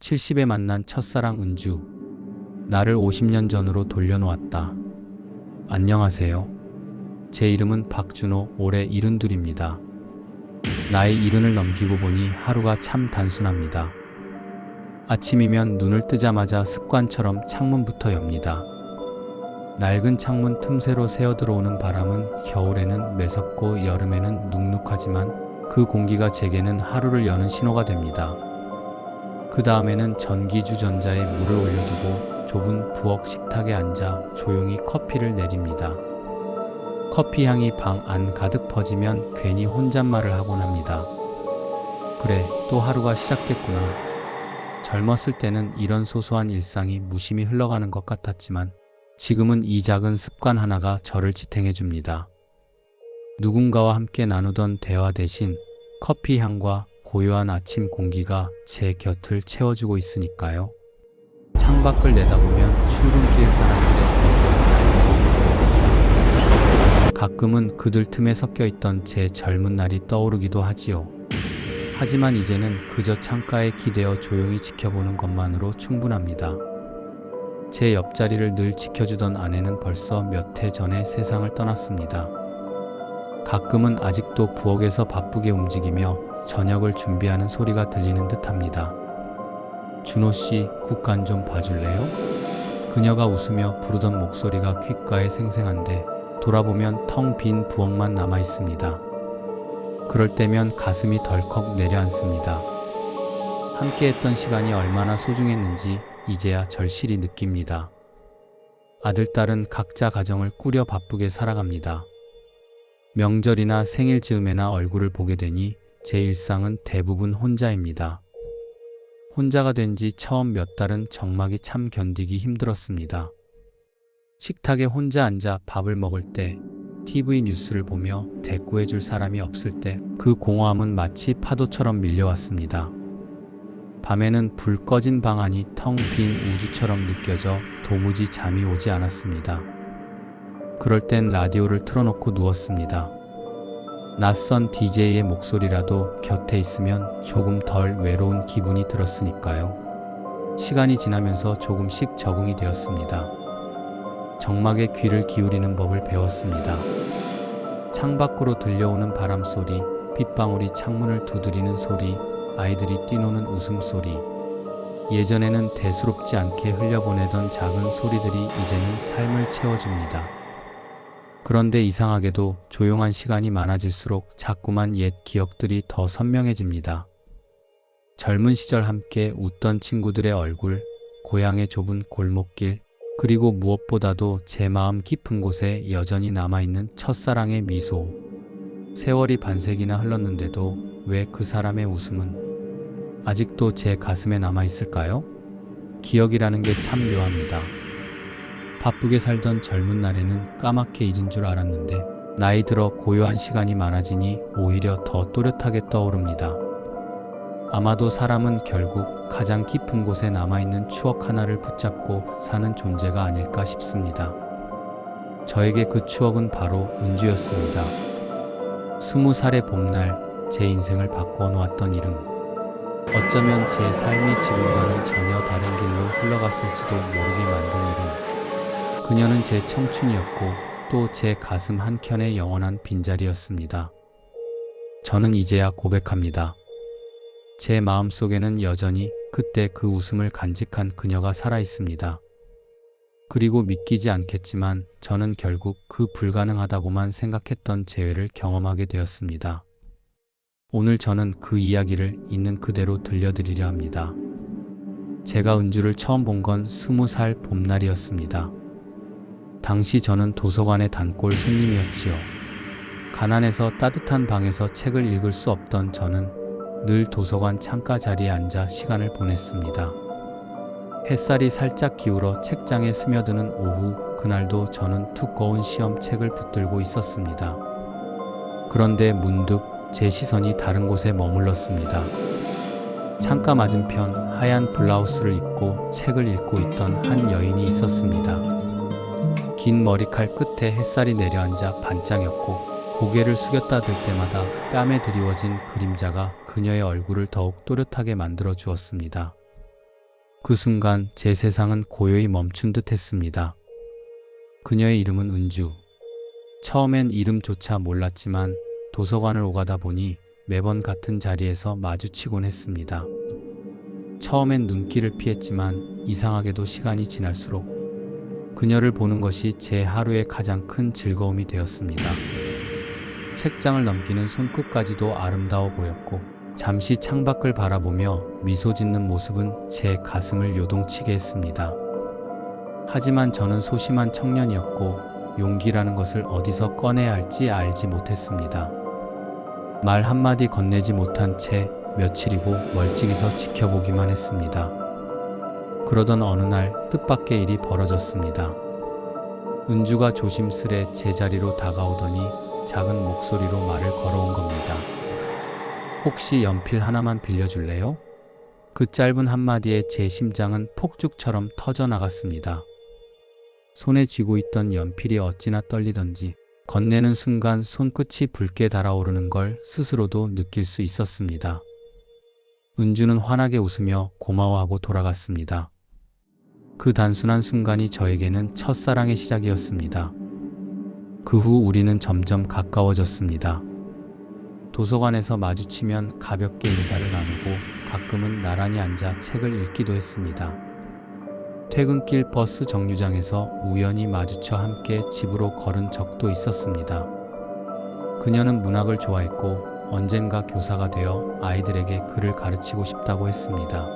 70에 만난 첫사랑 은주. 나를 50년 전으로 돌려놓았다. 안녕하세요. 제 이름은 박준호, 올해 72입니다. 나이 70을 넘기고 보니 하루가 참 단순합니다. 아침이면 눈을 뜨자마자 습관처럼 창문부터 엽니다. 낡은 창문 틈새로 새어들어오는 바람은 겨울에는 매섭고 여름에는 눅눅하지만 그 공기가 제게는 하루를 여는 신호가 됩니다. 그 다음에는 전기주전자에 물을 올려두고 좁은 부엌 식탁에 앉아 조용히 커피를 내립니다. 커피 향이 방 안 가득 퍼지면 괜히 혼잣말을 하곤 합니다. 그래, 또 하루가 시작됐구나. 젊었을 때는 이런 소소한 일상이 무심히 흘러가는 것 같았지만 지금은 이 작은 습관 하나가 저를 지탱해 줍니다. 누군가와 함께 나누던 대화 대신 커피 향과 고요한 아침 공기가 제 곁을 채워주고 있으니까요. 창밖을 내다보면 출근길 사람들의 거주한 가끔은 그들 틈에 섞여있던 제 젊은 날이 떠오르기도 하지요. 하지만 이제는 그저 창가에 기대어 조용히 지켜보는 것만으로 충분합니다. 제 옆자리를 늘 지켜주던 아내는 벌써 몇 해 전에 세상을 떠났습니다. 가끔은 아직도 부엌에서 바쁘게 움직이며 저녁을 준비하는 소리가 들리는 듯합니다. 준호씨, 국간 좀 봐줄래요? 그녀가 웃으며 부르던 목소리가 귓가에 생생한데 돌아보면 텅 빈 부엌만 남아있습니다. 그럴 때면 가슴이 덜컥 내려앉습니다. 함께했던 시간이 얼마나 소중했는지 이제야 절실히 느낍니다. 아들, 딸은 각자 가정을 꾸려 바쁘게 살아갑니다. 명절이나 생일 즈음에나 얼굴을 보게 되니 제 일상은 대부분 혼자입니다. 혼자가 된 지 처음 몇 달은 정막이 참 견디기 힘들었습니다. 식탁에 혼자 앉아 밥을 먹을 때, TV 뉴스를 보며 대꾸해줄 사람이 없을 때 그 공허함은 마치 파도처럼 밀려왔습니다. 밤에는 불 꺼진 방 안이 텅 빈 우주처럼 느껴져 도무지 잠이 오지 않았습니다. 그럴 땐 라디오를 틀어놓고 누웠습니다. 낯선 DJ의 목소리라도 곁에 있으면 조금 덜 외로운 기분이 들었으니까요. 시간이 지나면서 조금씩 적응이 되었습니다. 정막에 귀를 기울이는 법을 배웠습니다. 창밖으로 들려오는 바람소리, 빗방울이 창문을 두드리는 소리, 아이들이 뛰노는 웃음소리. 예전에는 대수롭지 않게 흘려보내던 작은 소리들이 이제는 삶을 채워줍니다. 그런데 이상하게도 조용한 시간이 많아질수록 자꾸만 옛 기억들이 더 선명해집니다. 젊은 시절 함께 웃던 친구들의 얼굴, 고향의 좁은 골목길, 그리고 무엇보다도 제 마음 깊은 곳에 여전히 남아있는 첫사랑의 미소. 세월이 반세기나 흘렀는데도 왜 그 사람의 웃음은 아직도 제 가슴에 남아있을까요? 기억이라는 게 참 묘합니다. 바쁘게 살던 젊은 날에는 까맣게 잊은 줄 알았는데 나이 들어 고요한 시간이 많아지니 오히려 더 또렷하게 떠오릅니다. 아마도 사람은 결국 가장 깊은 곳에 남아있는 추억 하나를 붙잡고 사는 존재가 아닐까 싶습니다. 저에게 그 추억은 바로 은주였습니다. 20살의 봄날 제 인생을 바꾸어 놓았던 이름. 어쩌면 제 삶이 지금과는 전혀 다른 길로 흘러갔을지도 모르게 만든 이름. 그녀는 제 청춘이었고 또 제 가슴 한켠의 영원한 빈자리였습니다. 저는 이제야 고백합니다. 제 마음속에는 여전히 그때 그 웃음을 간직한 그녀가 살아있습니다. 그리고 믿기지 않겠지만 저는 결국 그 불가능하다고만 생각했던 재회를 경험하게 되었습니다. 오늘 저는 그 이야기를 있는 그대로 들려드리려 합니다. 제가 은주를 처음 본 건 20살 봄날이었습니다. 당시 저는 도서관의 단골 손님이었지요. 가난해서 따뜻한 방에서 책을 읽을 수 없던 저는 늘 도서관 창가 자리에 앉아 시간을 보냈습니다. 햇살이 살짝 기울어 책장에 스며드는 오후, 그날도 저는 두꺼운 시험책을 붙들고 있었습니다. 그런데 문득 제 시선이 다른 곳에 머물렀습니다. 창가 맞은편 하얀 블라우스를 입고 책을 읽고 있던 한 여인이 있었습니다. 긴 머리칼 끝에 햇살이 내려앉아 반짝였고 고개를 숙였다 들 때마다 뺨에 드리워진 그림자가 그녀의 얼굴을 더욱 또렷하게 만들어 주었습니다. 그 순간 제 세상은 고요히 멈춘 듯 했습니다. 그녀의 이름은 은주. 처음엔 이름조차 몰랐지만 도서관을 오가다 보니 매번 같은 자리에서 마주치곤 했습니다. 처음엔 눈길을 피했지만 이상하게도 시간이 지날수록 그녀를 보는 것이 제 하루의 가장 큰 즐거움이 되었습니다. 책장을 넘기는 손끝까지도 아름다워 보였고 잠시 창밖을 바라보며 미소 짓는 모습은 제 가슴을 요동치게 했습니다. 하지만 저는 소심한 청년이었고 용기라는 것을 어디서 꺼내야 할지 알지 못했습니다. 말 한마디 건네지 못한 채 며칠이고 멀찍이서 지켜보기만 했습니다. 그러던 어느 날 뜻밖의 일이 벌어졌습니다. 은주가 조심스레 제 자리로 다가오더니 작은 목소리로 말을 걸어온 겁니다. 혹시 연필 하나만 빌려줄래요? 그 짧은 한마디에 제 심장은 폭죽처럼 터져나갔습니다. 손에 쥐고 있던 연필이 어찌나 떨리던지 건네는 순간 손끝이 붉게 달아오르는 걸 스스로도 느낄 수 있었습니다. 은주는 환하게 웃으며 고마워하고 돌아갔습니다. 그 단순한 순간이 저에게는 첫사랑의 시작이었습니다. 그 후 우리는 점점 가까워졌습니다. 도서관에서 마주치면 가볍게 인사를 나누고 가끔은 나란히 앉아 책을 읽기도 했습니다. 퇴근길 버스 정류장에서 우연히 마주쳐 함께 집으로 걸은 적도 있었습니다. 그녀는 문학을 좋아했고 언젠가 교사가 되어 아이들에게 글을 가르치고 싶다고 했습니다.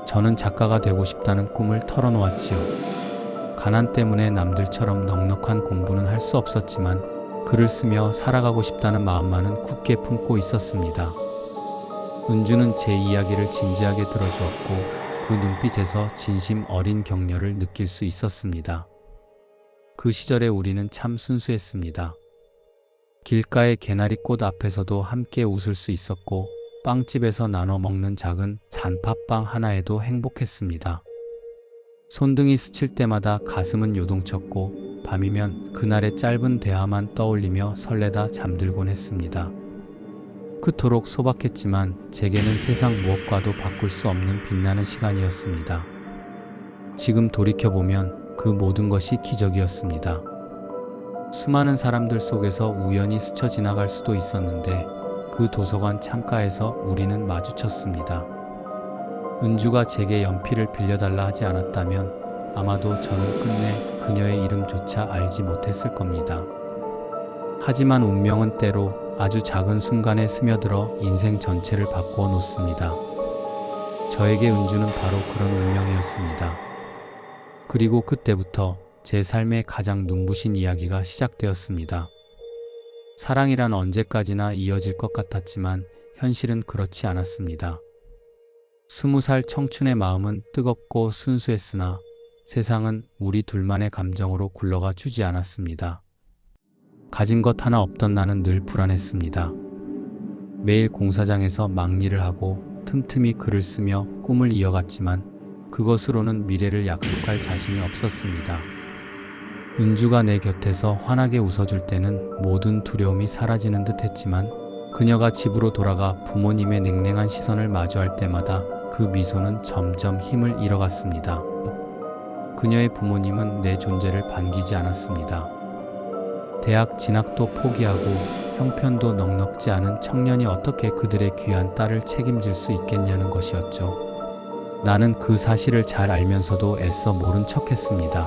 저는 작가가 되고 싶다는 꿈을 털어놓았지요. 가난 때문에 남들처럼 넉넉한 공부는 할 수 없었지만 글을 쓰며 살아가고 싶다는 마음만은 굳게 품고 있었습니다. 은주는 제 이야기를 진지하게 들어주었고 그 눈빛에서 진심 어린 격려를 느낄 수 있었습니다. 그 시절에 우리는 참 순수했습니다. 길가의 개나리꽃 앞에서도 함께 웃을 수 있었고 빵집에서 나눠 먹는 작은 단팥빵 하나에도 행복했습니다. 손등이 스칠 때마다 가슴은 요동쳤고 밤이면 그날의 짧은 대화만 떠올리며 설레다 잠들곤 했습니다. 그토록 소박했지만 제게는 세상 무엇과도 바꿀 수 없는 빛나는 시간이었습니다. 지금 돌이켜보면 그 모든 것이 기적이었습니다. 수많은 사람들 속에서 우연히 스쳐 지나갈 수도 있었는데 그 도서관 창가에서 우리는 마주쳤습니다. 은주가 제게 연필을 빌려달라 하지 않았다면 아마도 저는 끝내 그녀의 이름조차 알지 못했을 겁니다. 하지만 운명은 때로 아주 작은 순간에 스며들어 인생 전체를 바꾸어 놓습니다. 저에게 은주는 바로 그런 운명이었습니다. 그리고 그때부터 제 삶의 가장 눈부신 이야기가 시작되었습니다. 사랑이란 언제까지나 이어질 것 같았지만 현실은 그렇지 않았습니다. 20살 청춘의 마음은 뜨겁고 순수했으나 세상은 우리 둘만의 감정으로 굴러가 주지 않았습니다. 가진 것 하나 없던 나는 늘 불안했습니다. 매일 공사장에서 막일을 하고 틈틈이 글을 쓰며 꿈을 이어갔지만 그것으로는 미래를 약속할 자신이 없었습니다. 은주가 내 곁에서 환하게 웃어줄 때는 모든 두려움이 사라지는 듯 했지만 그녀가 집으로 돌아가 부모님의 냉랭한 시선을 마주할 때마다 그 미소는 점점 힘을 잃어갔습니다. 그녀의 부모님은 내 존재를 반기지 않았습니다. 대학 진학도 포기하고 형편도 넉넉지 않은 청년이 어떻게 그들의 귀한 딸을 책임질 수 있겠냐는 것이었죠. 나는 그 사실을 잘 알면서도 애써 모른 척했습니다.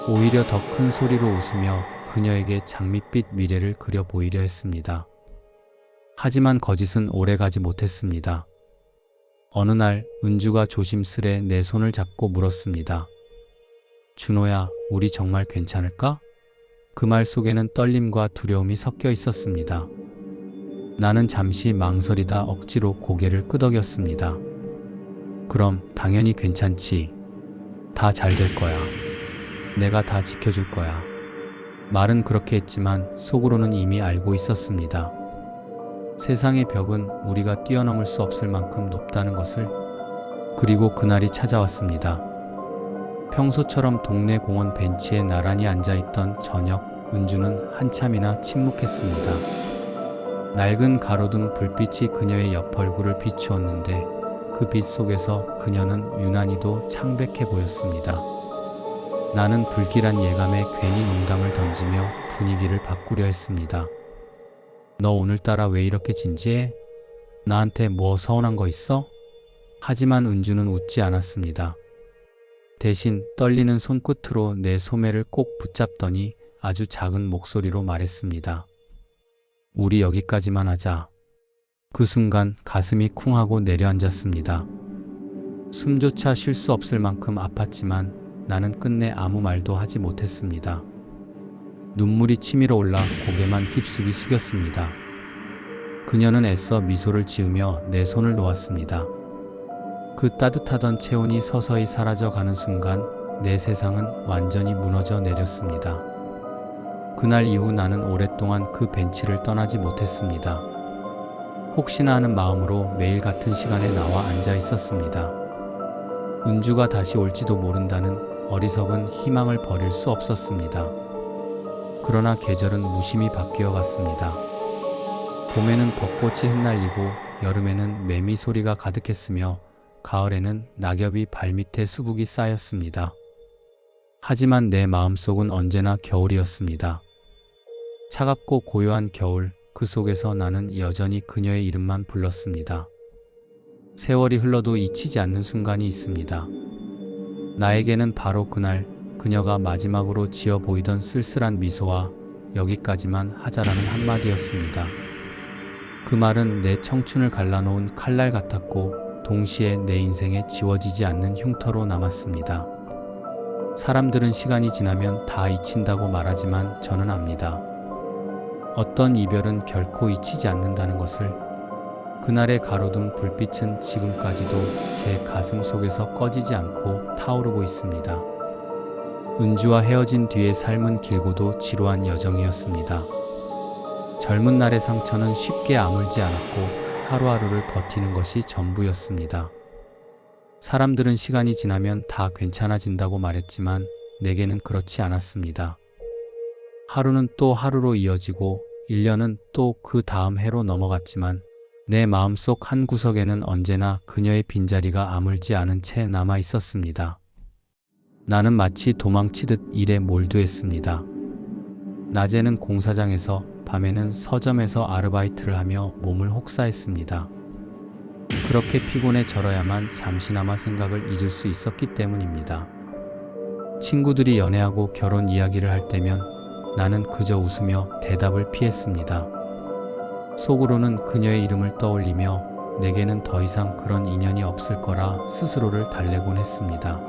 오히려 더 큰 소리로 웃으며 그녀에게 장밋빛 미래를 그려 보이려 했습니다. 하지만 거짓은 오래가지 못했습니다. 어느 날 은주가 조심스레 내 손을 잡고 물었습니다. 준호야, 우리 정말 괜찮을까? 그 말 속에는 떨림과 두려움이 섞여 있었습니다. 나는 잠시 망설이다 억지로 고개를 끄덕였습니다. 그럼 당연히 괜찮지. 다 잘 될 거야. 내가 다 지켜줄 거야. 말은 그렇게 했지만 속으로는 이미 알고 있었습니다. 세상의 벽은 우리가 뛰어넘을 수 없을 만큼 높다는 것을. 그리고 그날이 찾아왔습니다. 평소처럼 동네 공원 벤치에 나란히 앉아있던 저녁, 은주는 한참이나 침묵했습니다. 낡은 가로등 불빛이 그녀의 옆 얼굴을 비추었는데 그 빛 속에서 그녀는 유난히도 창백해 보였습니다. 나는 불길한 예감에 괜히 농담을 던지며 분위기를 바꾸려 했습니다. 너 오늘따라 왜 이렇게 진지해? 나한테 뭐 서운한 거 있어? 하지만 은주는 웃지 않았습니다. 대신 떨리는 손끝으로 내 소매를 꼭 붙잡더니 아주 작은 목소리로 말했습니다. 우리 여기까지만 하자. 그 순간 가슴이 쿵하고 내려앉았습니다. 숨조차 쉴 수 없을 만큼 아팠지만 나는 끝내 아무 말도 하지 못했습니다. 눈물이 치밀어 올라 고개만 깊숙이 숙였습니다. 그녀는 애써 미소를 지으며 내 손을 놓았습니다. 그 따뜻하던 체온이 서서히 사라져가는 순간 내 세상은 완전히 무너져 내렸습니다. 그날 이후 나는 오랫동안 그 벤치를 떠나지 못했습니다. 혹시나 하는 마음으로 매일 같은 시간에 나와 앉아 있었습니다. 은주가 다시 올지도 모른다는 어리석은 희망을 버릴 수 없었습니다. 그러나 계절은 무심히 바뀌어 갔습니다. 봄에는 벚꽃이 흩날리고 여름에는 매미 소리가 가득했으며 가을에는 낙엽이 발밑에 수북이 쌓였습니다. 하지만 내 마음속은 언제나 겨울이었습니다. 차갑고 고요한 겨울, 그 속에서 나는 여전히 그녀의 이름만 불렀습니다. 세월이 흘러도 잊히지 않는 순간이 있습니다. 나에게는 바로 그날 그녀가 마지막으로 지어 보이던 쓸쓸한 미소와 여기까지만 하자라는 한마디였습니다. 그 말은 내 청춘을 갈라놓은 칼날 같았고 동시에 내 인생에 지워지지 않는 흉터로 남았습니다. 사람들은 시간이 지나면 다 잊힌다고 말하지만 저는 압니다. 어떤 이별은 결코 잊히지 않는다는 것을. 그날의 가로등 불빛은 지금까지도 제 가슴 속에서 꺼지지 않고 타오르고 있습니다. 은주와 헤어진 뒤의 삶은 길고도 지루한 여정이었습니다. 젊은 날의 상처는 쉽게 아물지 않았고 하루하루를 버티는 것이 전부였습니다. 사람들은 시간이 지나면 다 괜찮아진다고 말했지만 내게는 그렇지 않았습니다. 하루는 또 하루로 이어지고 1년은 또 그 다음 해로 넘어갔지만 내 마음속 한 구석에는 언제나 그녀의 빈자리가 아물지 않은 채 남아 있었습니다. 나는 마치 도망치듯 일에 몰두했습니다. 낮에는 공사장에서, 밤에는 서점에서 아르바이트를 하며 몸을 혹사했습니다. 그렇게 피곤해 절어야만 잠시나마 생각을 잊을 수 있었기 때문입니다. 친구들이 연애하고 결혼 이야기를 할 때면 나는 그저 웃으며 대답을 피했습니다. 속으로는 그녀의 이름을 떠올리며 내게는 더 이상 그런 인연이 없을 거라 스스로를 달래곤 했습니다.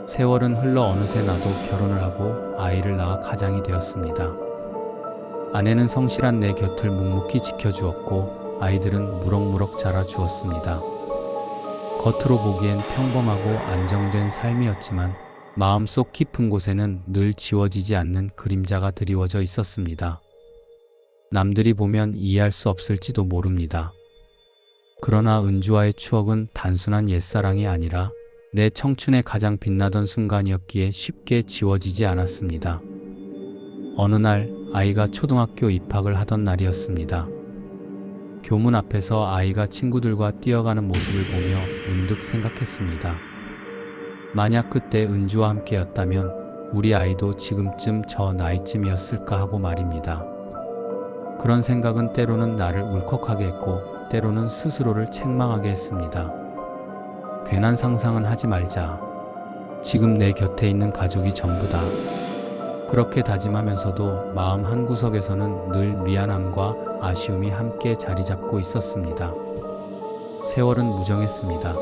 세월은 흘러 어느새 나도 결혼을 하고 아이를 낳아 가장이 되었습니다. 아내는 성실한 내 곁을 묵묵히 지켜주었고 아이들은 무럭무럭 자라주었습니다. 겉으로 보기엔 평범하고 안정된 삶이었지만 마음속 깊은 곳에는 늘 지워지지 않는 그림자가 드리워져 있었습니다. 남들이 보면 이해할 수 없을지도 모릅니다. 그러나 은주와의 추억은 단순한 옛사랑이 아니라 내 청춘의 가장 빛나던 순간이었기에 쉽게 지워지지 않았습니다. 어느 날 아이가 초등학교 입학을 하던 날이었습니다. 교문 앞에서 아이가 친구들과 뛰어가는 모습을 보며 문득 생각했습니다. 만약 그때 은주와 함께였다면 우리 아이도 지금쯤 저 나이쯤이었을까 하고 말입니다. 그런 생각은 때로는 나를 울컥하게 했고 때로는 스스로를 책망하게 했습니다. 괜한 상상은 하지 말자. 지금 내 곁에 있는 가족이 전부다. 그렇게 다짐하면서도 마음 한구석에서는 늘 미안함과 아쉬움이 함께 자리 잡고 있었습니다. 세월은 무정했습니다.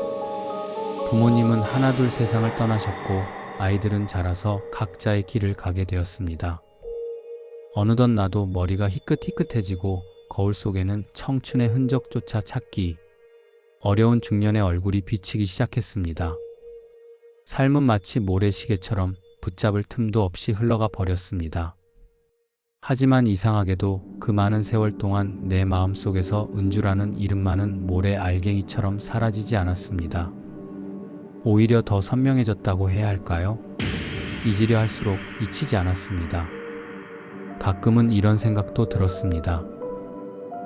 부모님은 하나둘 세상을 떠나셨고 아이들은 자라서 각자의 길을 가게 되었습니다. 어느덧 나도 머리가 희끗희끗해지고 거울 속에는 청춘의 흔적조차 찾기 어려운 중년의 얼굴이 비치기 시작했습니다. 삶은 마치 모래시계처럼 붙잡을 틈도 없이 흘러가 버렸습니다. 하지만 이상하게도 그 많은 세월 동안 내 마음속에서 은주라는 이름만은 모래 알갱이처럼 사라지지 않았습니다. 오히려 더 선명해졌다고 해야 할까요? 잊으려 할수록 잊히지 않았습니다. 가끔은 이런 생각도 들었습니다.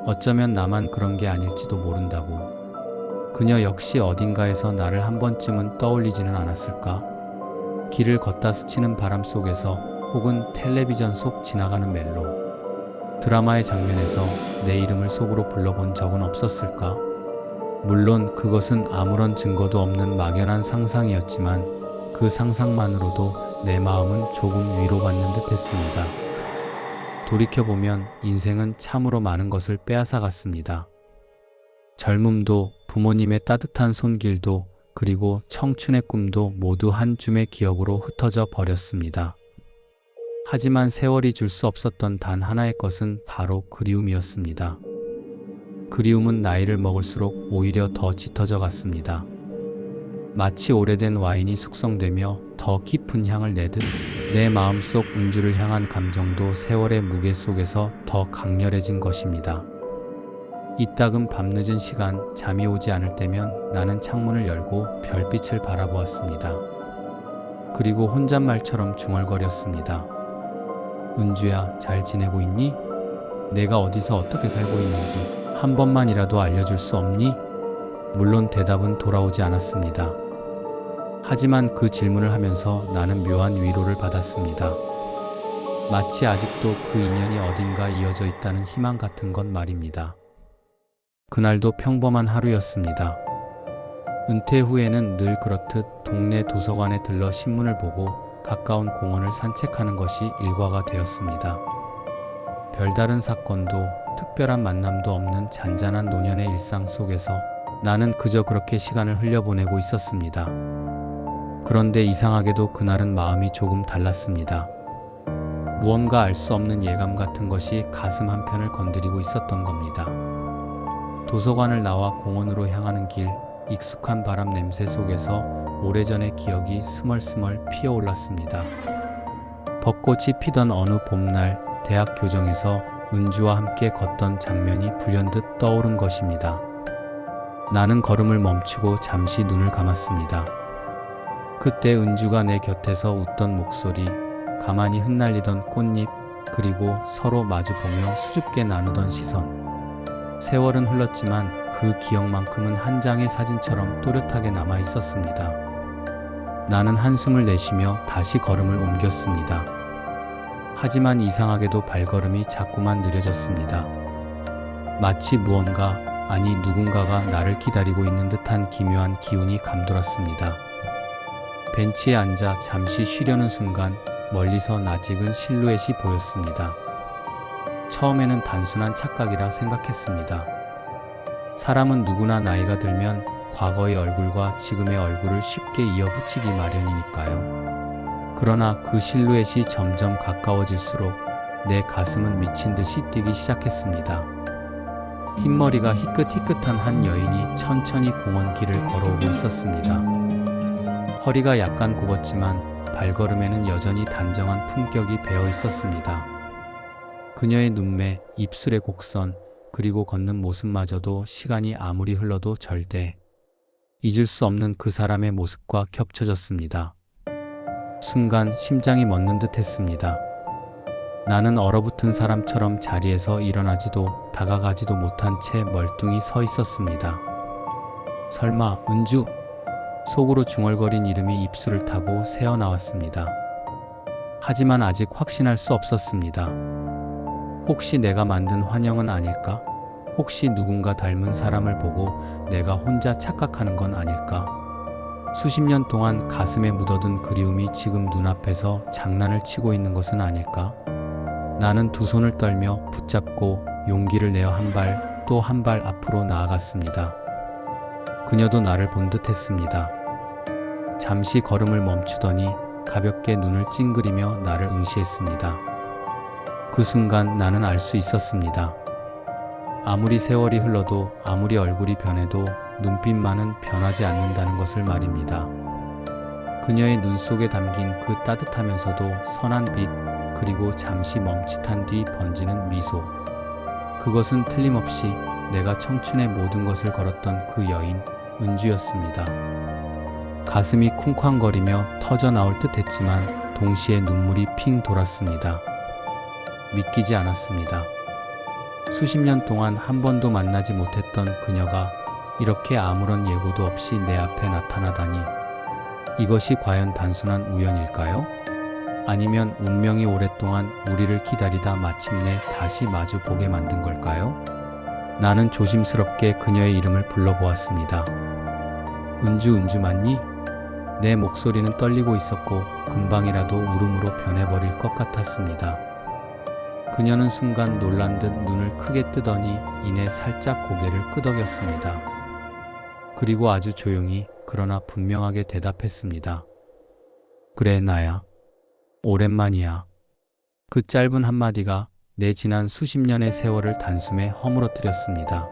어쩌면 나만 그런 게 아닐지도 모른다고. 그녀 역시 어딘가에서 나를 한 번쯤은 떠올리지는 않았을까? 길을 걷다 스치는 바람 속에서 혹은 텔레비전 속 지나가는 멜로, 드라마의 장면에서 내 이름을 속으로 불러본 적은 없었을까? 물론 그것은 아무런 증거도 없는 막연한 상상이었지만 그 상상만으로도 내 마음은 조금 위로받는 듯 했습니다. 돌이켜보면 인생은 참으로 많은 것을 빼앗아 갔습니다. 젊음도, 부모님의 따뜻한 손길도, 그리고 청춘의 꿈도 모두 한 줌의 기억으로 흩어져 버렸습니다. 하지만 세월이 줄 수 없었던 단 하나의 것은 바로 그리움이었습니다. 그리움은 나이를 먹을수록 오히려 더 짙어져 갔습니다. 마치 오래된 와인이 숙성되며 더 깊은 향을 내듯 내 마음속 은주를 향한 감정도 세월의 무게 속에서 더 강렬해진 것입니다. 이따금 밤늦은 시간, 잠이 오지 않을 때면 나는 창문을 열고 별빛을 바라보았습니다. 그리고 혼잣말처럼 중얼거렸습니다. 은주야, 잘 지내고 있니? 내가 어디서 어떻게 살고 있는지 한 번만이라도 알려줄 수 없니? 물론 대답은 돌아오지 않았습니다. 하지만 그 질문을 하면서 나는 묘한 위로를 받았습니다. 마치 아직도 그 인연이 어딘가 이어져 있다는 희망 같은 건 말입니다. 그날도 평범한 하루였습니다. 은퇴 후에는 늘 그렇듯 동네 도서관에 들러 신문을 보고 가까운 공원을 산책하는 것이 일과가 되었습니다. 별다른 사건도 특별한 만남도 없는 잔잔한 노년의 일상 속에서 나는 그저 그렇게 시간을 흘려보내고 있었습니다. 그런데 이상하게도 그날은 마음이 조금 달랐습니다. 무언가 알 수 없는 예감 같은 것이 가슴 한편을 건드리고 있었던 겁니다. 도서관을 나와 공원으로 향하는 길, 익숙한 바람 냄새 속에서 오래전의 기억이 스멀스멀 피어올랐습니다. 벚꽃이 피던 어느 봄날, 대학 교정에서 은주와 함께 걷던 장면이 불현듯 떠오른 것입니다. 나는 걸음을 멈추고 잠시 눈을 감았습니다. 그때 은주가 내 곁에서 웃던 목소리, 가만히 흩날리던 꽃잎, 그리고 서로 마주보며 수줍게 나누던 시선. 세월은 흘렀지만 그 기억만큼은 한 장의 사진처럼 또렷하게 남아 있었습니다. 나는 한숨을 내쉬며 다시 걸음을 옮겼습니다. 하지만 이상하게도 발걸음이 자꾸만 느려졌습니다. 마치 무언가, 아니 누군가가 나를 기다리고 있는 듯한 기묘한 기운이 감돌았습니다. 벤치에 앉아 잠시 쉬려는 순간 멀리서 낯익은 실루엣이 보였습니다. 처음에는 단순한 착각이라 생각했습니다. 사람은 누구나 나이가 들면 과거의 얼굴과 지금의 얼굴을 쉽게 이어붙이기 마련이니까요. 그러나 그 실루엣이 점점 가까워질수록 내 가슴은 미친 듯이 뛰기 시작했습니다. 흰머리가 희끗희끗한 한 여인이 천천히 공원 길을 걸어오고 있었습니다. 허리가 약간 굽었지만 발걸음에는 여전히 단정한 품격이 배어 있었습니다. 그녀의 눈매, 입술의 곡선, 그리고 걷는 모습마저도 시간이 아무리 흘러도 절대 잊을 수 없는 그 사람의 모습과 겹쳐졌습니다. 순간 심장이 멎는 듯 했습니다. 나는 얼어붙은 사람처럼 자리에서 일어나지도 다가가지도 못한 채 멀뚱히 서 있었습니다. 설마 은주? 속으로 중얼거린 이름이 입술을 타고 새어나왔습니다. 하지만 아직 확신할 수 없었습니다. 혹시 내가 만든 환영은 아닐까? 혹시 누군가 닮은 사람을 보고 내가 혼자 착각하는 건 아닐까? 수십 년 동안 가슴에 묻어둔 그리움이 지금 눈앞에서 장난을 치고 있는 것은 아닐까? 나는 두 손을 떨며 붙잡고 용기를 내어 한 발 또 한 발 앞으로 나아갔습니다. 그녀도 나를 본 듯 했습니다. 잠시 걸음을 멈추더니 가볍게 눈을 찡그리며 나를 응시했습니다. 그 순간 나는 알 수 있었습니다. 아무리 세월이 흘러도 아무리 얼굴이 변해도 눈빛만은 변하지 않는다는 것을 말입니다. 그녀의 눈 속에 담긴 그 따뜻하면서도 선한 빛, 그리고 잠시 멈칫한 뒤 번지는 미소. 그것은 틀림없이 내가 청춘의 모든 것을 걸었던 그 여인, 은주였습니다. 가슴이 쿵쾅거리며 터져 나올 듯 했지만 동시에 눈물이 핑 돌았습니다. 믿기지 않았습니다. 수십 년 동안 한 번도 만나지 못했던 그녀가 이렇게 아무런 예고도 없이 내 앞에 나타나다니, 이것이 과연 단순한 우연일까요? 아니면 운명이 오랫동안 우리를 기다리다 마침내 다시 마주 보게 만든 걸까요? 나는 조심스럽게 그녀의 이름을 불러보았습니다. 은주 맞니? 내 목소리는 떨리고 있었고 금방이라도 울음으로 변해버릴 것 같았습니다. 그녀는 순간 놀란 듯 눈을 크게 뜨더니 이내 살짝 고개를 끄덕였습니다. 그리고 아주 조용히 그러나 분명하게 대답했습니다. 그래, 나야. 오랜만이야. 그 짧은 한마디가 내 지난 수십 년의 세월을 단숨에 허물어뜨렸습니다.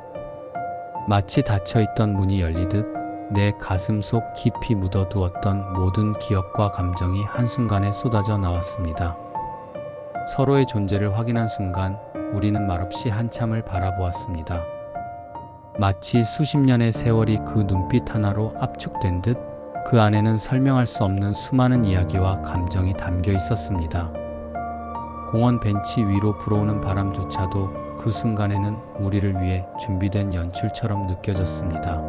마치 닫혀있던 문이 열리듯 내 가슴 속 깊이 묻어두었던 모든 기억과 감정이 한순간에 쏟아져 나왔습니다. 서로의 존재를 확인한 순간 우리는 말없이 한참을 바라보았습니다. 마치 수십 년의 세월이 그 눈빛 하나로 압축된 듯 그 안에는 설명할 수 없는 수많은 이야기와 감정이 담겨 있었습니다. 공원 벤치 위로 불어오는 바람조차도 그 순간에는 우리를 위해 준비된 연출처럼 느껴졌습니다.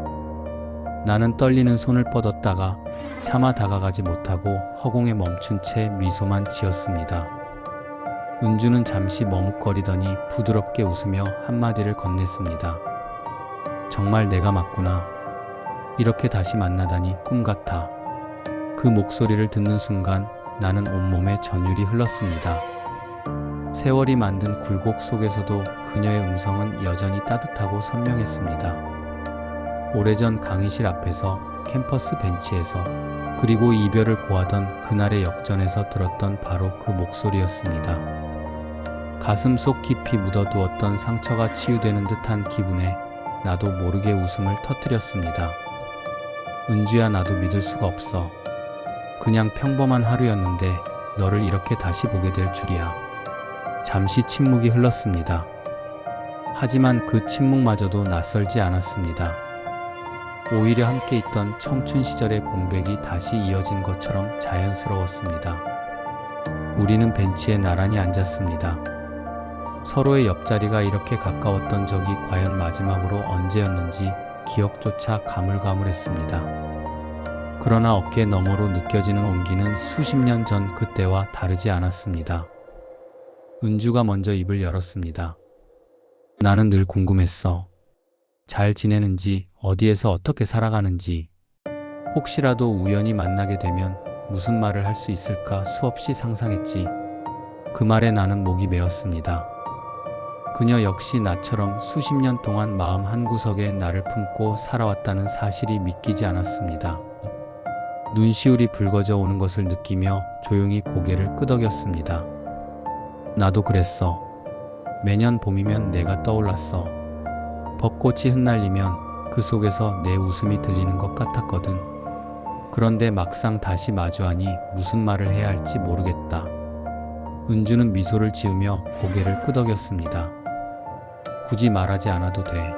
나는 떨리는 손을 뻗었다가 차마 다가가지 못하고 허공에 멈춘 채 미소만 지었습니다. 은주는 잠시 머뭇거리더니 부드럽게 웃으며 한마디를 건넸습니다. 정말 내가 맞구나. 이렇게 다시 만나다니 꿈 같아. 그 목소리를 듣는 순간 나는 온몸에 전율이 흘렀습니다. 세월이 만든 굴곡 속에서도 그녀의 음성은 여전히 따뜻하고 선명했습니다. 오래전 강의실 앞에서, 캠퍼스 벤치에서, 그리고 이별을 고하던 그날의 역전에서 들었던 바로 그 목소리였습니다. 가슴 속 깊이 묻어두었던 상처가 치유되는 듯한 기분에 나도 모르게 웃음을 터뜨렸습니다. 은주야, 나도 믿을 수가 없어. 그냥 평범한 하루였는데 너를 이렇게 다시 보게 될 줄이야. 잠시 침묵이 흘렀습니다. 하지만 그 침묵마저도 낯설지 않았습니다. 오히려 함께 있던 청춘 시절의 공백이 다시 이어진 것처럼 자연스러웠습니다. 우리는 벤치에 나란히 앉았습니다. 서로의 옆자리가 이렇게 가까웠던 적이 과연 마지막으로 언제였는지 기억조차 가물가물했습니다. 그러나 어깨 너머로 느껴지는 온기는 수십 년 전 그때와 다르지 않았습니다. 은주가 먼저 입을 열었습니다. 나는 늘 궁금했어. 잘 지내는지, 어디에서 어떻게 살아가는지, 혹시라도 우연히 만나게 되면 무슨 말을 할 수 있을까 수없이 상상했지. 그 말에 나는 목이 메었습니다. 그녀 역시 나처럼 수십 년 동안 마음 한구석에 나를 품고 살아왔다는 사실이 믿기지 않았습니다. 눈시울이 붉어져 오는 것을 느끼며 조용히 고개를 끄덕였습니다. 나도 그랬어. 매년 봄이면 내가 떠올랐어. 벚꽃이 흩날리면 그 속에서 내 웃음이 들리는 것 같았거든. 그런데 막상 다시 마주하니 무슨 말을 해야 할지 모르겠다. 은주는 미소를 지으며 고개를 끄덕였습니다. 굳이 말하지 않아도 돼.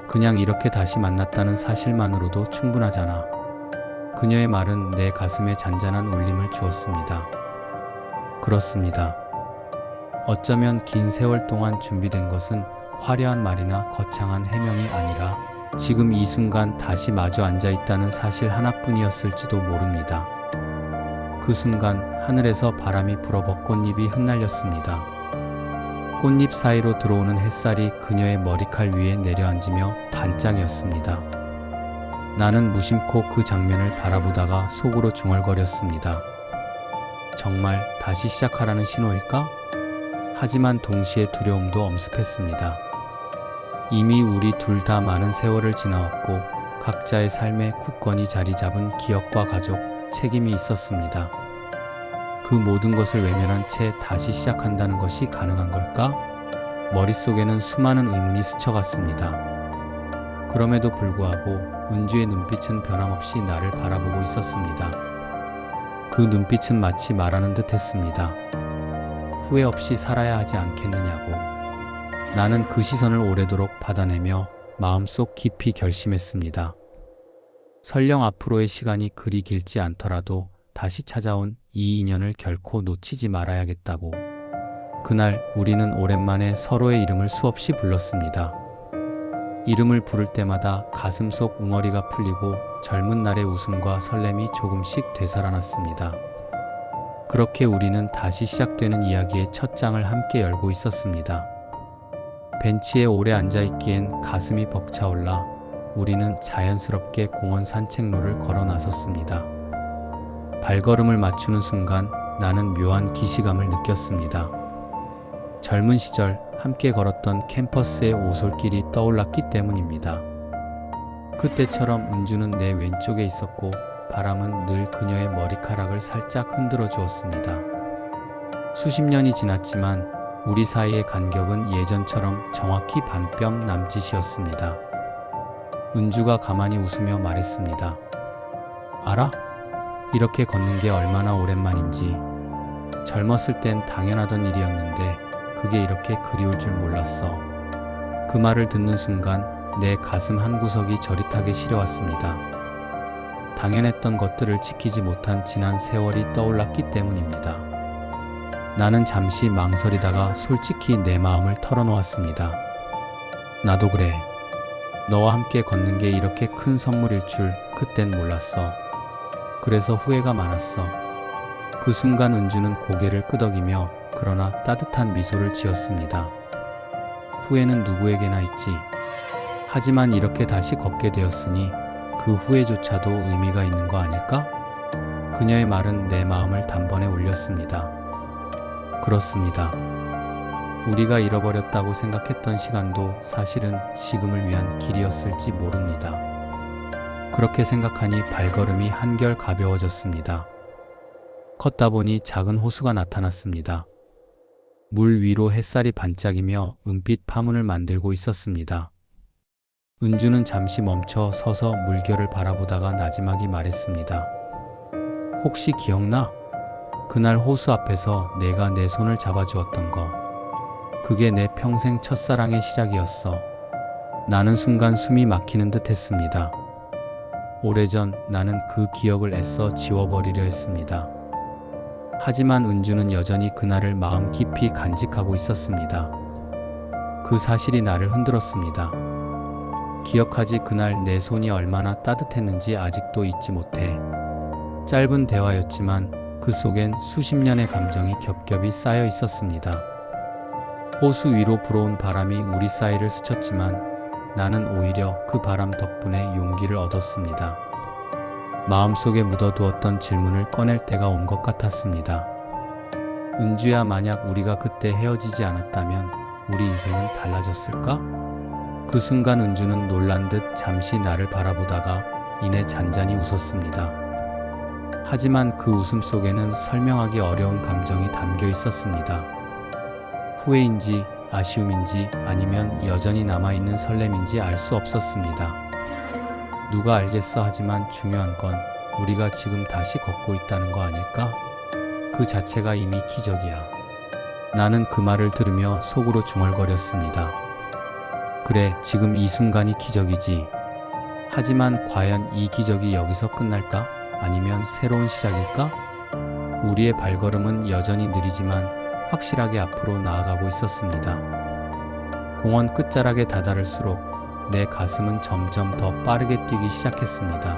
그냥 이렇게 다시 만났다는 사실만으로도 충분하잖아. 그녀의 말은 내 가슴에 잔잔한 울림을 주었습니다. 그렇습니다. 어쩌면 긴 세월 동안 준비된 것은 화려한 말이나 거창한 해명이 아니라 지금 이 순간 다시 마주 앉아 있다는 사실 하나뿐이었을지도 모릅니다. 그 순간 하늘에서 바람이 불어 벚꽃잎이 흩날렸습니다. 꽃잎 사이로 들어오는 햇살이 그녀의 머리칼 위에 내려앉으며 반짝이었습니다. 나는 무심코 그 장면을 바라보다가 속으로 중얼거렸습니다. 정말 다시 시작하라는 신호일까? 하지만 동시에 두려움도 엄습했습니다. 이미 우리 둘 다 많은 세월을 지나왔고 각자의 삶에 굳건히 자리 잡은 기억과 가족, 책임이 있었습니다. 그 모든 것을 외면한 채 다시 시작한다는 것이 가능한 걸까? 머릿속에는 수많은 의문이 스쳐갔습니다. 그럼에도 불구하고 은주의 눈빛은 변함없이 나를 바라보고 있었습니다. 그 눈빛은 마치 말하는 듯 했습니다. 후회 없이 살아야 하지 않겠느냐고. 나는 그 시선을 오래도록 받아내며 마음속 깊이 결심했습니다. 설령 앞으로의 시간이 그리 길지 않더라도 다시 찾아온 이 인연을 결코 놓치지 말아야겠다고. 그날 우리는 오랜만에 서로의 이름을 수없이 불렀습니다. 이름을 부를 때마다 가슴속 응어리가 풀리고 젊은 날의 웃음과 설렘이 조금씩 되살아났습니다. 그렇게 우리는 다시 시작되는 이야기의 첫 장을 함께 열고 있었습니다. 벤치에 오래 앉아있기엔 가슴이 벅차올라 우리는 자연스럽게 공원 산책로를 걸어 나섰습니다. 발걸음을 맞추는 순간 나는 묘한 기시감을 느꼈습니다. 젊은 시절 함께 걸었던 캠퍼스의 오솔길이 떠올랐기 때문입니다. 그때처럼 은주는 내 왼쪽에 있었고 바람은 늘 그녀의 머리카락을 살짝 흔들어 주었습니다. 수십 년이 지났지만 우리 사이의 간격은 예전처럼 정확히 반뼘 남짓이었습니다. 은주가 가만히 웃으며 말했습니다. 알아? 이렇게 걷는 게 얼마나 오랜만인지. 젊었을 땐 당연하던 일이었는데 그게 이렇게 그리울 줄 몰랐어. 그 말을 듣는 순간 내 가슴 한구석이 저릿하게 시려왔습니다. 당연했던 것들을 지키지 못한 지난 세월이 떠올랐기 때문입니다. 나는 잠시 망설이다가 솔직히 내 마음을 털어놓았습니다. 나도 그래. 너와 함께 걷는 게 이렇게 큰 선물일 줄 그땐 몰랐어. 그래서 후회가 많았어. 그 순간 은주는 고개를 끄덕이며 그러나 따뜻한 미소를 지었습니다. 후회는 누구에게나 있지. 하지만 이렇게 다시 걷게 되었으니 그 후회조차도 의미가 있는 거 아닐까? 그녀의 말은 내 마음을 단번에 울렸습니다. 그렇습니다. 우리가 잃어버렸다고 생각했던 시간도 사실은 지금을 위한 길이었을지 모릅니다. 그렇게 생각하니 발걸음이 한결 가벼워졌습니다. 걷다 보니 작은 호수가 나타났습니다. 물 위로 햇살이 반짝이며 은빛 파문을 만들고 있었습니다. 은주는 잠시 멈춰 서서 물결을 바라보다가 나지막이 말했습니다. 혹시 기억나? 그날 호수 앞에서 내가 내 손을 잡아주었던 거. 그게 내 평생 첫사랑의 시작이었어. 나는 순간 숨이 막히는 듯 했습니다. 오래전 나는 그 기억을 애써 지워버리려 했습니다. 하지만 은주는 여전히 그날을 마음 깊이 간직하고 있었습니다. 그 사실이 나를 흔들었습니다. 기억하지 그날 내 손이 얼마나 따뜻했는지 아직도 잊지 못해. 짧은 대화였지만 그 속엔 수십 년의 감정이 겹겹이 쌓여 있었습니다. 호수 위로 불어온 바람이 우리 사이를 스쳤지만 나는 오히려 그 바람 덕분에 용기를 얻었습니다. 마음속에 묻어두었던 질문을 꺼낼 때가 온 것 같았습니다. 은주야, 만약 우리가 그때 헤어지지 않았다면 우리 인생은 달라졌을까? 그 순간 은주는 놀란 듯 잠시 나를 바라보다가 이내 잔잔히 웃었습니다. 하지만 그 웃음 속에는 설명하기 어려운 감정이 담겨 있었습니다. 후회인지 아쉬움인지 아니면 여전히 남아있는 설렘인지 알 수 없었습니다. 누가 알겠어. 하지만 중요한 건 우리가 지금 다시 걷고 있다는 거 아닐까? 그 자체가 이미 기적이야. 나는 그 말을 들으며 속으로 중얼거렸습니다. 그래, 지금 이 순간이 기적이지. 하지만 과연 이 기적이 여기서 끝날까? 아니면 새로운 시작일까? 우리의 발걸음은 여전히 느리지만 확실하게 앞으로 나아가고 있었습니다. 공원 끝자락에 다다를수록 내 가슴은 점점 더 빠르게 뛰기 시작했습니다.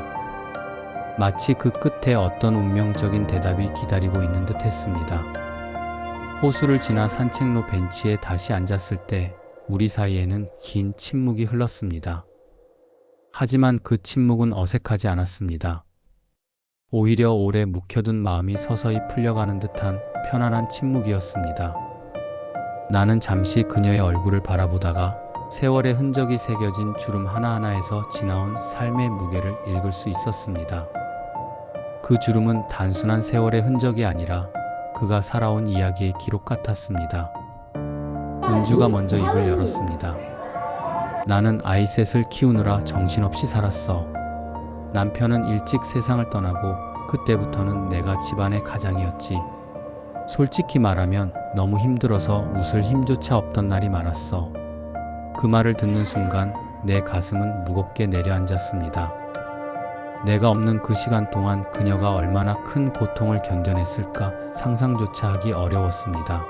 마치 그 끝에 어떤 운명적인 대답이 기다리고 있는 듯 했습니다. 호수를 지나 산책로 벤치에 다시 앉았을 때 우리 사이에는 긴 침묵이 흘렀습니다. 하지만 그 침묵은 어색하지 않았습니다. 오히려 오래 묵혀둔 마음이 서서히 풀려가는 듯한 편안한 침묵이었습니다. 나는 잠시 그녀의 얼굴을 바라보다가 세월의 흔적이 새겨진 주름 하나하나에서 지나온 삶의 무게를 읽을 수 있었습니다. 그 주름은 단순한 세월의 흔적이 아니라 그가 살아온 이야기의 기록 같았습니다. 은주가 먼저 입을 열었습니다. 나는 아이 셋을 키우느라 정신없이 살았어. 남편은 일찍 세상을 떠나고 그때부터는 내가 집안의 가장이었지. 솔직히 말하면 너무 힘들어서 웃을 힘조차 없던 날이 많았어. 그 말을 듣는 순간 내 가슴은 무겁게 내려앉았습니다. 내가 없는 그 시간 동안 그녀가 얼마나 큰 고통을 견뎌냈을까 상상조차 하기 어려웠습니다.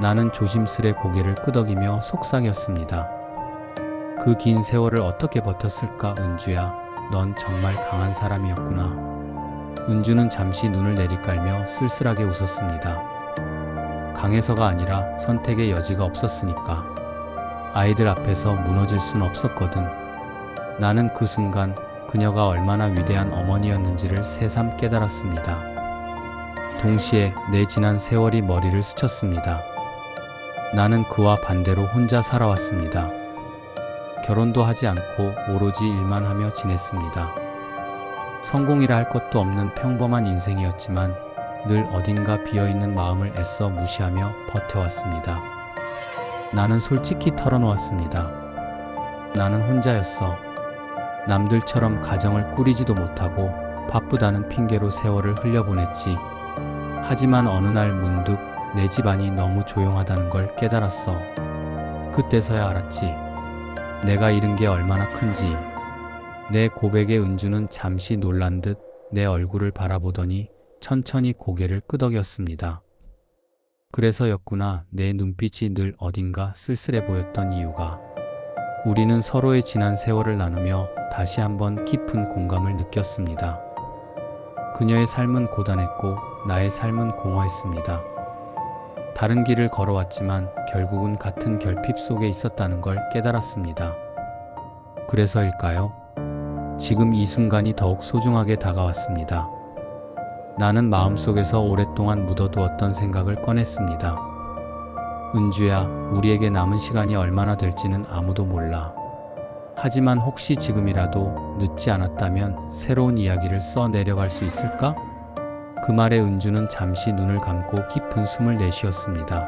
나는 조심스레 고개를 끄덕이며 속삭였습니다. 그 긴 세월을 어떻게 버텼을까? 은주야, 넌 정말 강한 사람이었구나. 은주는 잠시 눈을 내리깔며 쓸쓸하게 웃었습니다. 강해서가 아니라 선택의 여지가 없었으니까. 아이들 앞에서 무너질 순 없었거든. 나는 그 순간 그녀가 얼마나 위대한 어머니였는지를 새삼 깨달았습니다. 동시에 내 지난 세월이 머리를 스쳤습니다. 나는 그와 반대로 혼자 살아왔습니다. 결혼도 하지 않고 오로지 일만 하며 지냈습니다. 성공이라 할 것도 없는 평범한 인생이었지만 늘 어딘가 비어있는 마음을 애써 무시하며 버텨왔습니다. 나는 솔직히 털어놓았습니다. 나는 혼자였어. 남들처럼 가정을 꾸리지도 못하고 바쁘다는 핑계로 세월을 흘려보냈지. 하지만 어느 날 문득 내 집안이 너무 조용하다는 걸 깨달았어. 그때서야 알았지. 내가 잃은 게 얼마나 큰지. 내 고백에 은주는 잠시 놀란 듯 내 얼굴을 바라보더니 천천히 고개를 끄덕였습니다. 그래서였구나. 내 눈빛이 늘 어딘가 쓸쓸해 보였던 이유가. 우리는 서로의 지난 세월을 나누며 다시 한번 깊은 공감을 느꼈습니다. 그녀의 삶은 고단했고 나의 삶은 공허했습니다. 다른 길을 걸어왔지만 결국은 같은 결핍 속에 있었다는 걸 깨달았습니다. 그래서일까요? 지금 이 순간이 더욱 소중하게 다가왔습니다. 나는 마음속에서 오랫동안 묻어두었던 생각을 꺼냈습니다. 은주야, 우리에게 남은 시간이 얼마나 될지는 아무도 몰라. 하지만 혹시 지금이라도 늦지 않았다면 새로운 이야기를 써 내려갈 수 있을까? 그 말에 은주는 잠시 눈을 감고 깊은 숨을 내쉬었습니다.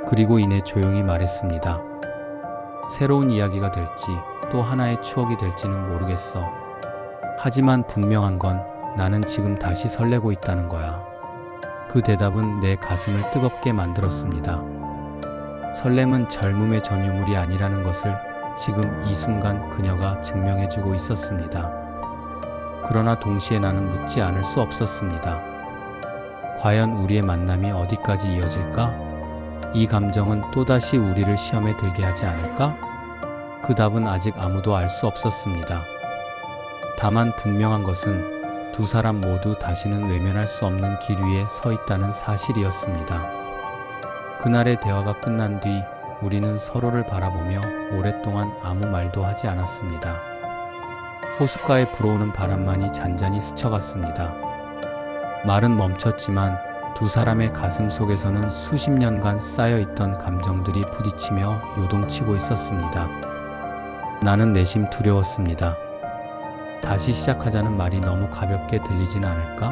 그리고 이내 조용히 말했습니다. 새로운 이야기가 될지 또 하나의 추억이 될지는 모르겠어. 하지만 분명한 건 나는 지금 다시 설레고 있다는 거야. 그 대답은 내 가슴을 뜨겁게 만들었습니다. 설렘은 젊음의 전유물이 아니라는 것을 지금 이 순간 그녀가 증명해주고 있었습니다. 그러나 동시에 나는 묻지 않을 수 없었습니다. 과연 우리의 만남이 어디까지 이어질까? 이 감정은 또다시 우리를 시험에 들게 하지 않을까? 그 답은 아직 아무도 알 수 없었습니다. 다만 분명한 것은 두 사람 모두 다시는 외면할 수 없는 길 위에 서 있다는 사실이었습니다. 그날의 대화가 끝난 뒤 우리는 서로를 바라보며 오랫동안 아무 말도 하지 않았습니다. 호숫가에 불어오는 바람만이 잔잔히 스쳐갔습니다. 말은 멈췄지만 두 사람의 가슴 속에서는 수십 년간 쌓여있던 감정들이 부딪히며 요동치고 있었습니다. 나는 내심 두려웠습니다. 다시 시작하자는 말이 너무 가볍게 들리진 않을까?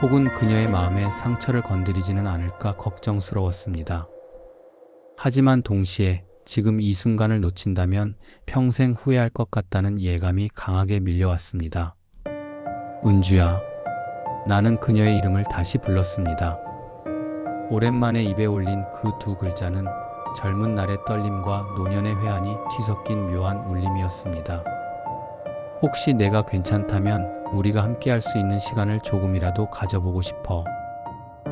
혹은 그녀의 마음에 상처를 건드리지는 않을까 걱정스러웠습니다. 하지만 동시에 지금 이 순간을 놓친다면 평생 후회할 것 같다는 예감이 강하게 밀려왔습니다. 은주야. 나는 그녀의 이름을 다시 불렀습니다. 오랜만에 입에 올린 그 두 글자는 젊은 날의 떨림과 노년의 회한이 뒤섞인 묘한 울림이었습니다. 혹시 내가 괜찮다면 우리가 함께 할 수 있는 시간을 조금이라도 가져보고 싶어.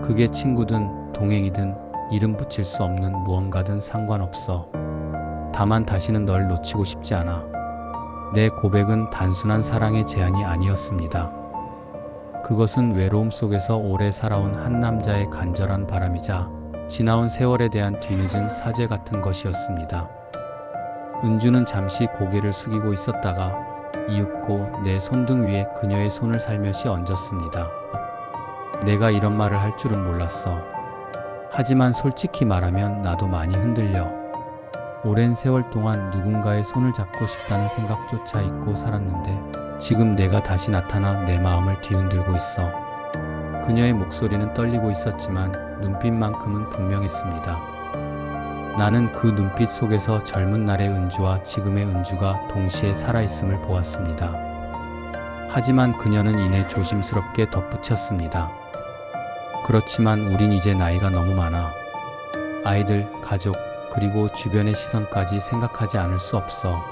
그게 친구든 동행이든 이름 붙일 수 없는 무언가든 상관없어. 다만 다시는 널 놓치고 싶지 않아. 내 고백은 단순한 사랑의 제안이 아니었습니다. 그것은 외로움 속에서 오래 살아온 한 남자의 간절한 바람이자 지나온 세월에 대한 뒤늦은 사죄 같은 것이었습니다. 은주는 잠시 고개를 숙이고 있었다가 이윽고 내 손등 위에 그녀의 손을 살며시 얹었습니다. 내가 이런 말을 할 줄은 몰랐어. 하지만 솔직히 말하면 나도 많이 흔들려. 오랜 세월 동안 누군가의 손을 잡고 싶다는 생각조차 잊고 살았는데 지금 내가 다시 나타나 내 마음을 뒤흔들고 있어. 그녀의 목소리는 떨리고 있었지만 눈빛만큼은 분명했습니다. 나는 그 눈빛 속에서 젊은 날의 은주와 지금의 은주가 동시에 살아있음을 보았습니다. 하지만 그녀는 이내 조심스럽게 덧붙였습니다. 그렇지만 우린 이제 나이가 너무 많아. 아이들, 가족, 그리고 주변의 시선까지 생각하지 않을 수 없어.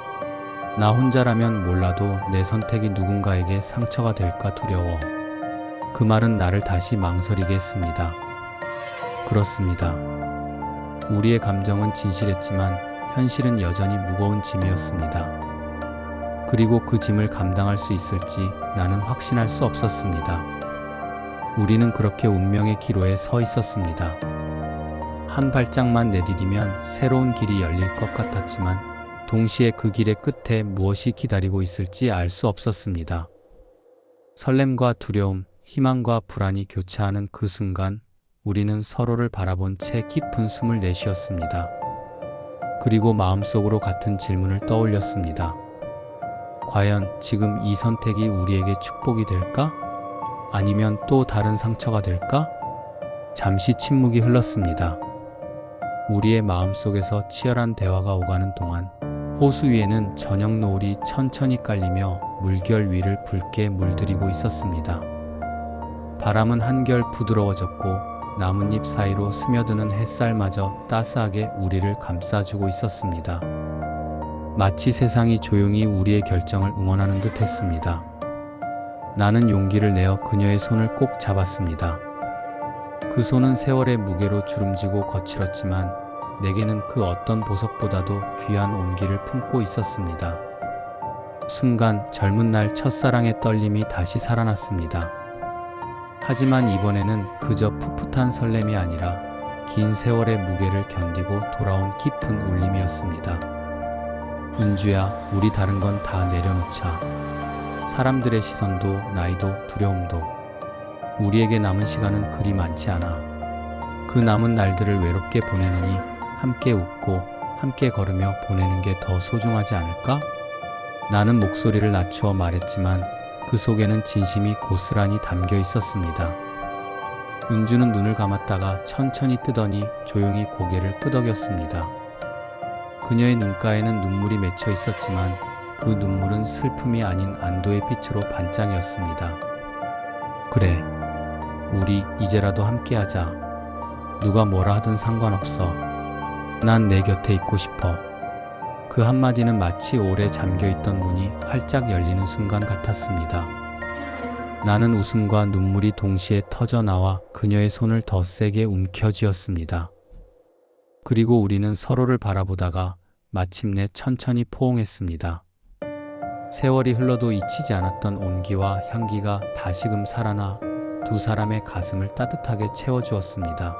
나 혼자라면 몰라도 내 선택이 누군가에게 상처가 될까 두려워. 그 말은 나를 다시 망설이게 했습니다. 그렇습니다. 우리의 감정은 진실했지만 현실은 여전히 무거운 짐이었습니다. 그리고 그 짐을 감당할 수 있을지 나는 확신할 수 없었습니다. 우리는 그렇게 운명의 기로에 서 있었습니다. 한 발짝만 내디디면 새로운 길이 열릴 것 같았지만 동시에 그 길의 끝에 무엇이 기다리고 있을지 알 수 없었습니다. 설렘과 두려움, 희망과 불안이 교차하는 그 순간 우리는 서로를 바라본 채 깊은 숨을 내쉬었습니다. 그리고 마음속으로 같은 질문을 떠올렸습니다. 과연 지금 이 선택이 우리에게 축복이 될까? 아니면 또 다른 상처가 될까? 잠시 침묵이 흘렀습니다. 우리의 마음속에서 치열한 대화가 오가는 동안 호수 위에는 저녁 노을이 천천히 깔리며 물결 위를 붉게 물들이고 있었습니다. 바람은 한결 부드러워졌고 나뭇잎 사이로 스며드는 햇살마저 따스하게 우리를 감싸주고 있었습니다. 마치 세상이 조용히 우리의 결정을 응원하는 듯 했습니다. 나는 용기를 내어 그녀의 손을 꼭 잡았습니다. 그 손은 세월의 무게로 주름지고 거칠었지만 내게는 그 어떤 보석보다도 귀한 온기를 품고 있었습니다. 순간 젊은 날 첫사랑의 떨림이 다시 살아났습니다. 하지만 이번에는 그저 풋풋한 설렘이 아니라 긴 세월의 무게를 견디고 돌아온 깊은 울림이었습니다. 은주야, 우리 다른 건 다 내려놓자. 사람들의 시선도 나이도 두려움도. 우리에게 남은 시간은 그리 많지 않아. 그 남은 날들을 외롭게 보내느니 함께 웃고 함께 걸으며 보내는 게 더 소중하지 않을까? 나는 목소리를 낮추어 말했지만 그 속에는 진심이 고스란히 담겨 있었습니다. 은주는 눈을 감았다가 천천히 뜨더니 조용히 고개를 끄덕였습니다. 그녀의 눈가에는 눈물이 맺혀 있었지만 그 눈물은 슬픔이 아닌 안도의 빛으로 반짝이었습니다. 그래, 우리 이제라도 함께하자. 누가 뭐라 하든 상관없어. 난 내 곁에 있고 싶어. 그 한마디는 마치 오래 잠겨있던 문이 활짝 열리는 순간 같았습니다. 나는 웃음과 눈물이 동시에 터져나와 그녀의 손을 더 세게 움켜쥐었습니다. 그리고 우리는 서로를 바라보다가 마침내 천천히 포옹했습니다. 세월이 흘러도 잊히지 않았던 온기와 향기가 다시금 살아나 두 사람의 가슴을 따뜻하게 채워주었습니다.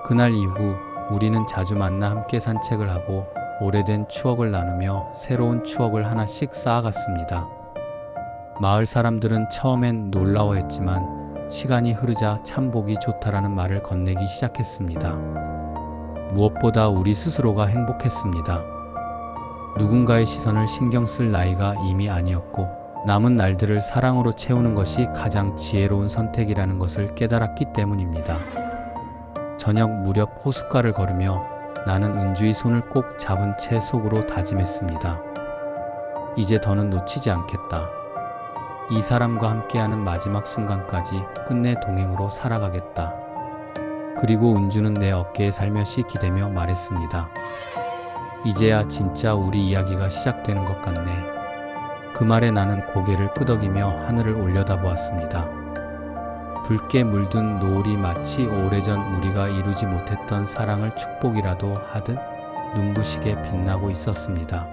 그날 이후 우리는 자주 만나 함께 산책을 하고 오래된 추억을 나누며 새로운 추억을 하나씩 쌓아갔습니다. 마을 사람들은 처음엔 놀라워했지만 시간이 흐르자 참 보기 좋다라는 말을 건네기 시작했습니다. 무엇보다 우리 스스로가 행복했습니다. 누군가의 시선을 신경 쓸 나이가 이미 아니었고 남은 날들을 사랑으로 채우는 것이 가장 지혜로운 선택이라는 것을 깨달았기 때문입니다. 저녁 무렵 호숫가를 걸으며 나는 은주의 손을 꼭 잡은 채 속으로 다짐했습니다. 이제 더는 놓치지 않겠다. 이 사람과 함께하는 마지막 순간까지 끝내 동행으로 살아가겠다. 그리고 은주는 내 어깨에 살며시 기대며 말했습니다. 이제야 진짜 우리 이야기가 시작되는 것 같네. 그 말에 나는 고개를 끄덕이며 하늘을 올려다보았습니다. 붉게 물든 노을이 마치 오래전 우리가 이루지 못했던 사랑을 축복이라도 하듯 눈부시게 빛나고 있었습니다.